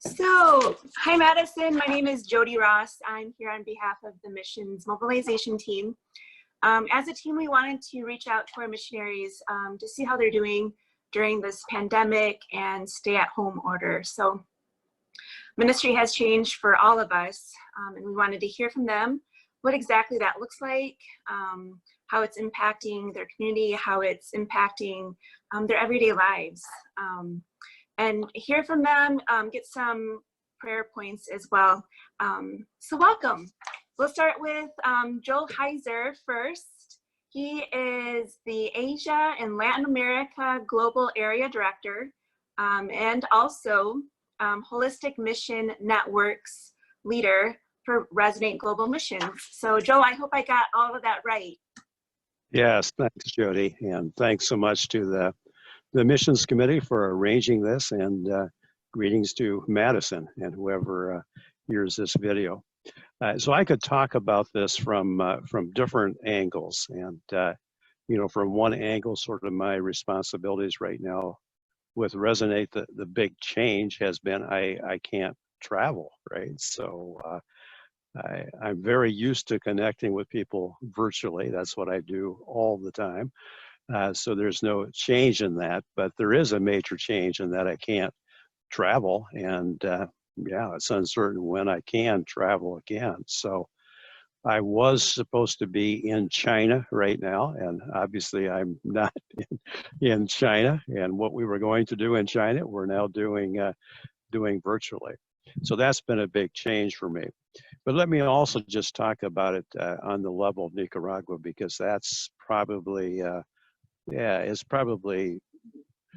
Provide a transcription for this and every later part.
Hi Madison, my name is Jody Ross. I'm here on behalf of the missions mobilization team. As a team, we wanted to reach out to our missionaries to see how they're doing during this pandemic and stay-at-home order. So ministry has changed for all of us, and we wanted to hear from them what exactly that looks like, how it's impacting their community, how it's impacting their everyday lives. And hear from them, get some prayer points as well. So welcome. We'll start with Joel Huyser first. He is the Asia and Latin America Global Area Director and also Holistic Mission Networks Leader for Resonate Global Missions. So Joe, I hope I got all of that right. Yes, thanks Jody, and thanks so much to the Missions Committee for arranging this, and greetings to Madison and whoever hears this video. So I could talk about this from different angles, and from one angle, sort of my responsibilities right now with Resonate, the big change has been I can't travel, right? So I'm very used to connecting with people virtually. That's what I do all the time. So there's no change in that, but there is a major change in that I can't travel, and yeah, it's uncertain when I can travel again. So I was supposed to be in China right now, and obviously I'm not in China, and what we were going to do in China, we're now doing virtually. So that's been a big change for me. But let me also just talk about it on the level of Nicaragua, because that's probably it's probably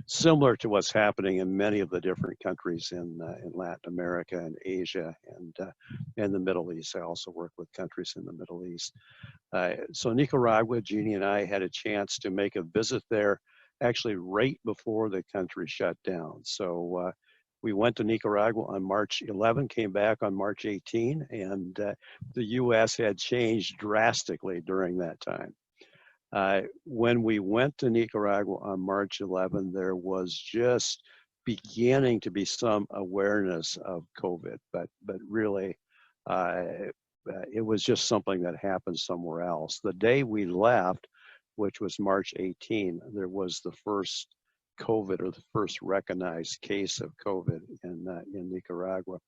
similar to what's happening in many of the different countries in Latin America and Asia and the Middle East. I also work with countries in the Middle East. So Nicaragua, Jeannie and I had a chance to make a visit there actually right before the country shut down. So we went to Nicaragua on March 11, came back on March 18, and the U.S. had changed drastically during that time. When we went to Nicaragua on March 11, there was just beginning to be some awareness of COVID, but really it was just something that happened somewhere else. The day we left, which was March 18, there was the first COVID, or the first recognized case of COVID in Nicaragua.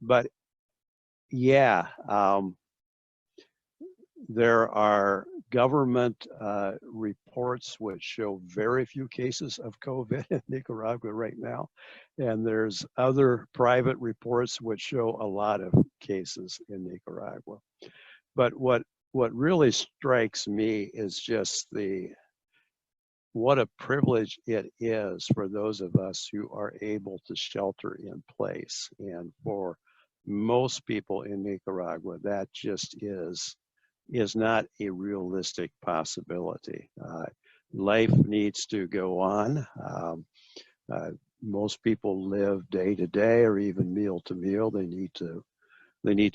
But yeah, there are government reports which show very few cases of COVID in Nicaragua right now. And there's other private reports which show a lot of cases in Nicaragua. But what really strikes me is just what a privilege it is for those of us who are able to shelter in place. And for most people in Nicaragua, that just is not a realistic possibility. Life needs to go on. Most people live day to day or even meal to meal. They need to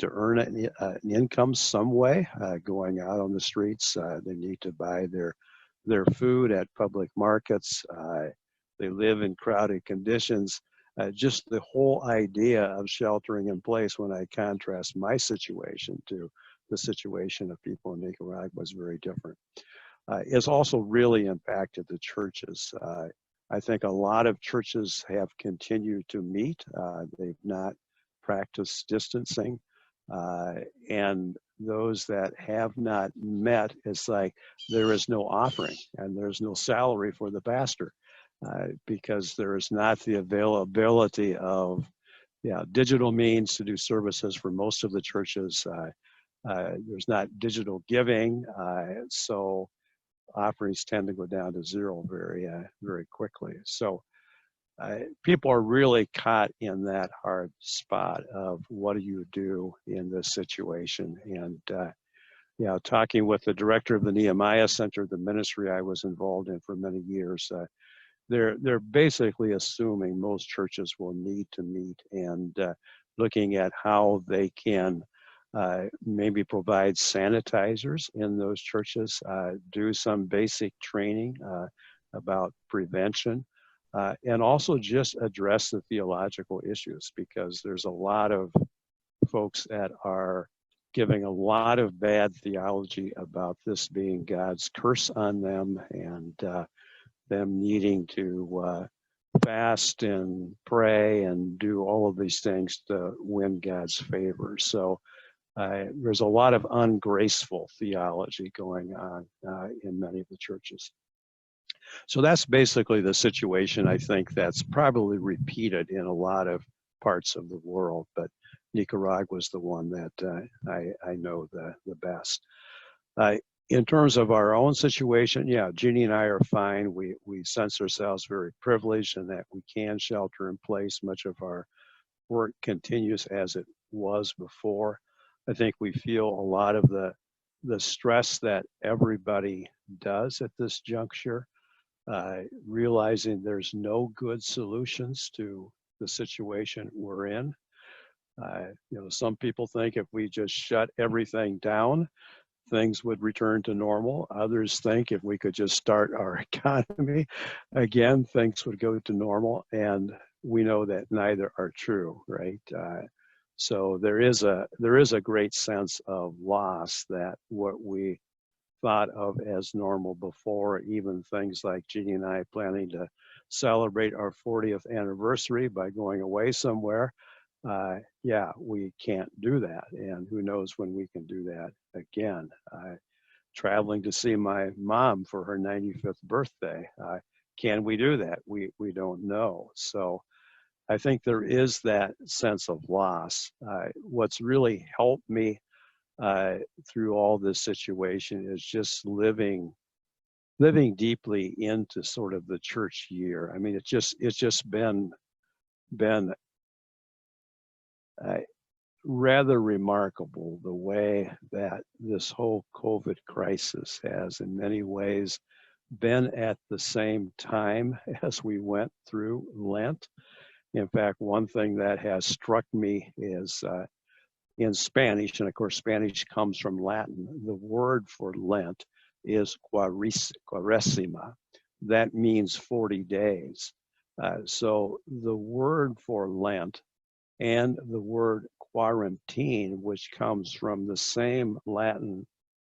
earn an income some way, going out on the streets. They need to buy their food at public markets. They live in crowded conditions. Just the whole idea of sheltering in place, when I contrast my situation to the situation of people in Nicaragua, was very different. It's also really impacted the churches. I think a lot of churches have continued to meet. They've not practiced distancing. And those that have not met, it's like there is no offering and there's no salary for the pastor, because there is not the availability of digital means to do services for most of the churches. There's not digital giving, so offerings tend to go down to zero very quickly. So people are really caught in that hard spot of what do you do in this situation. And talking with the director of the Nehemiah Center, the ministry I was involved in for many years, they're basically assuming most churches will need to meet, and looking at how they can maybe provide sanitizers in those churches, do some basic training about prevention, and also just address the theological issues, because there's a lot of folks that are giving a lot of bad theology about this being God's curse on them, and them needing to fast and pray and do all of these things to win God's favor. So there's a lot of ungraceful theology going on in many of the churches. So that's basically the situation. I think that's probably repeated in a lot of parts of the world, but Nicaragua is the one that I know the best. In terms of our own situation, yeah, Jeannie and I are fine. We sense ourselves very privileged in that we can shelter in place. Much of our work continues as it was before. I think we feel a lot of the stress that everybody does at this juncture, realizing there's no good solutions to the situation we're in. Some people think if we just shut everything down, things would return to normal. Others think if we could just start our economy again, things would go to normal. And we know that neither are true, right? So there is a great sense of loss that what we thought of as normal before, even things like Jeannie and I planning to celebrate our 40th anniversary by going away somewhere. Yeah, we can't do that. And who knows when we can do that again. Traveling to see my mom for her 95th birthday. Can we do that? We don't know. So I think there is that sense of loss. What's really helped me through all this situation is just living deeply into sort of the church year. I mean, it's just been rather remarkable the way that this whole COVID crisis has in many ways been at the same time as we went through Lent. In fact, one thing that has struck me is in Spanish, and of course Spanish comes from Latin, the word for Lent is quaresima. That means 40 days. So the word for Lent and the word quarantine, which comes from the same Latin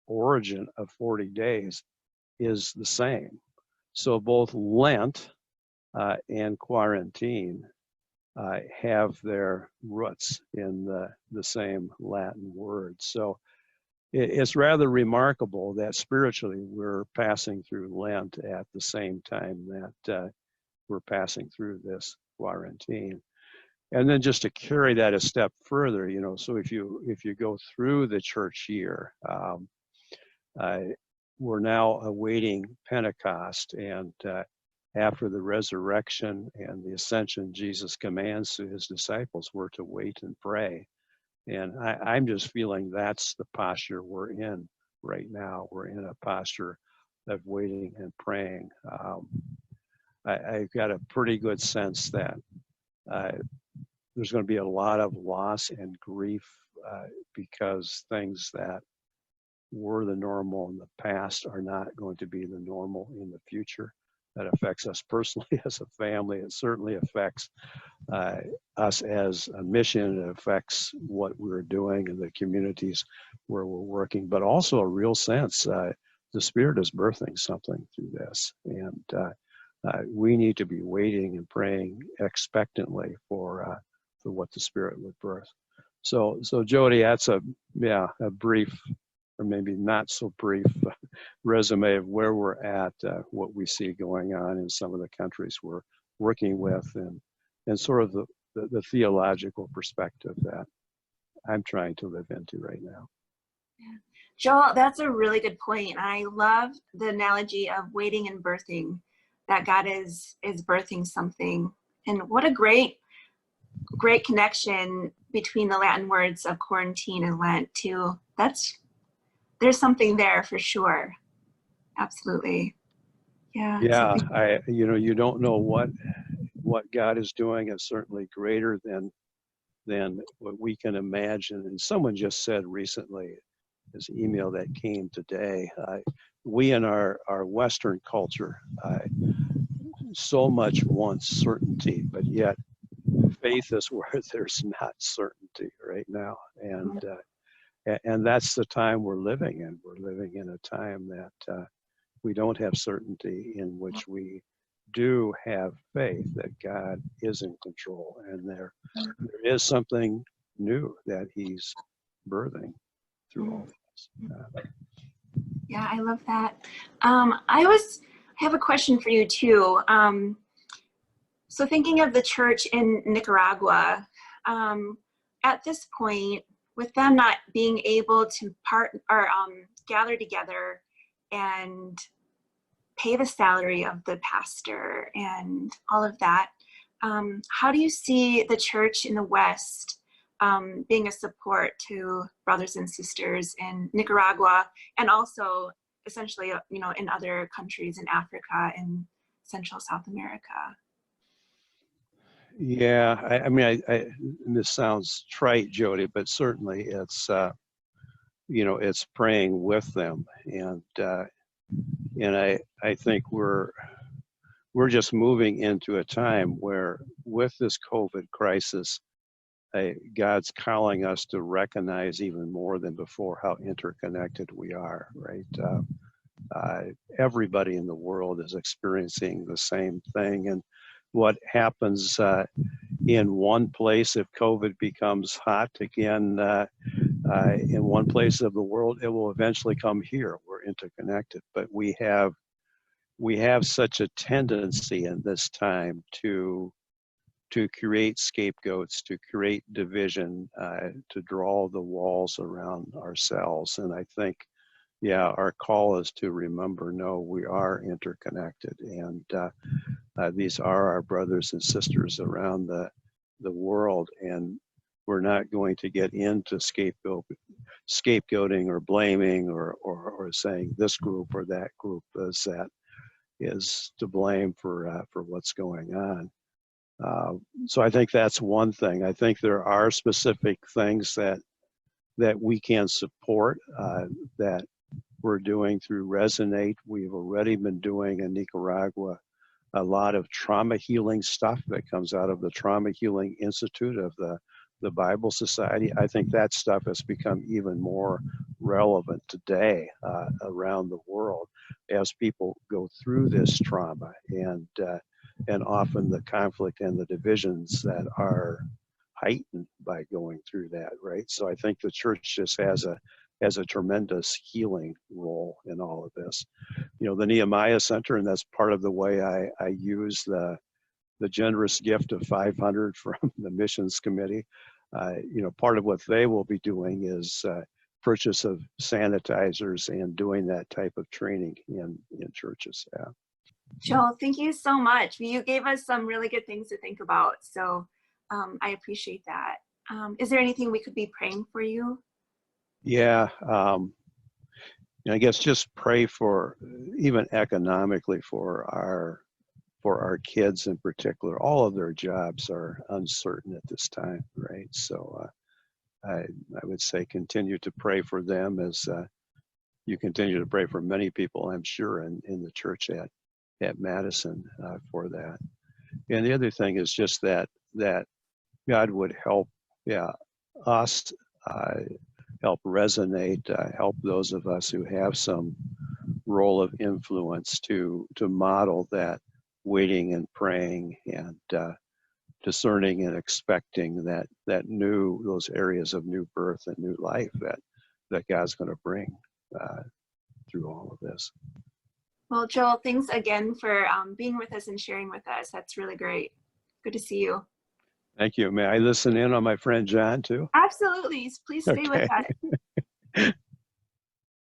origin of 40 days, is the same. So both Lent and quarantine have their roots in the same Latin word. So it's rather remarkable that spiritually we're passing through Lent at the same time that we're passing through this quarantine. And then just to carry that a step further, so if you go through the church year, we're now awaiting Pentecost, and after the resurrection and the ascension, Jesus commands to his disciples we're to wait and pray. And I'm just feeling that's the posture we're in right now. We're in a posture of waiting and praying. I've got a pretty good sense that there's going to be a lot of loss and grief because things that were the normal in the past are not going to be the normal in the future. That affects us personally as a family. It certainly affects us as a mission. It affects what we're doing in the communities where we're working, but also a real sense the Spirit is birthing something through this. And we need to be waiting and praying expectantly for what the Spirit would birth. So Jody, that's a brief, or maybe not so brief, resume of where we're at, what we see going on in some of the countries we're working with, and sort of the theological perspective that I'm trying to live into right now. Yeah. Joel, that's a really good point. I love the analogy of waiting and birthing, that God is birthing something. And what a great connection between the Latin words of quarantine and Lent too. There's something there for sure. Absolutely. Yeah. Yeah, you don't know what God is doing. Is certainly greater than what we can imagine. And someone just said recently, this email that came today, we in our Western culture so much wants certainty, but yet faith is where there's not certainty right now. And that's the time we're living in. We're living in a time that we don't have certainty, in which we do have faith that God is in control, and there is something new that He's birthing through all this. Yeah, I love that. I have a question for you too. So thinking of the church in Nicaragua, at this point, with them not being able to gather together and pay the salary of the pastor and all of that, how do you see the church in the West being a support to brothers and sisters in Nicaragua, and also essentially, in other countries in Africa and Central South America? Yeah, I mean, this sounds trite, Jody, but certainly it's it's praying with them, and I think we're just moving into a time where, with this COVID crisis, God's calling us to recognize even more than before how interconnected we are, right? Everybody in the world is experiencing the same thing. And what happens in one place, if COVID becomes hot again in one place of the world, it will eventually come here. We're interconnected, but we have such a tendency in this time to create scapegoats, to create division, to draw the walls around ourselves. And I think, yeah, our call is to remember, no, we are interconnected, and these are our brothers and sisters around the world, and we're not going to get into scapegoating or blaming or saying this group or that group is to blame for what's going on. So I think that's one thing. I think there are specific things that we can support, that we're doing through Resonate. We've already been doing in Nicaragua a lot of trauma healing stuff that comes out of the Trauma Healing Institute of the Bible Society. I think that stuff has become even more relevant today around the world as people go through this trauma, and often the conflict and the divisions that are heightened by going through that, right? So I think the church just has a tremendous healing role in all of this. The Nehemiah Center, and that's part of the way I use the generous gift of 500 from the missions committee. Part of what they will be doing is purchase of sanitizers and doing that type of training in churches. Yeah. Joel, thank you so much. You gave us some really good things to think about. So I appreciate that. Is there anything we could be praying for you? Yeah. I guess just pray for, even economically, for our kids in particular. All of their jobs are uncertain at this time, right? So I would say continue to pray for them as you continue to pray for many people, I'm sure, in the church at Madison for that. And the other thing is just that God would help us, help Resonate, help those of us who have some role of influence to model that waiting and praying and discerning and expecting those areas of new birth and new life that God's going to bring through all of this. Well, Joel, thanks again for being with us and sharing with us. That's really great. Good to see you. Thank you. May I listen in on my friend John too? Absolutely. Please stay with us.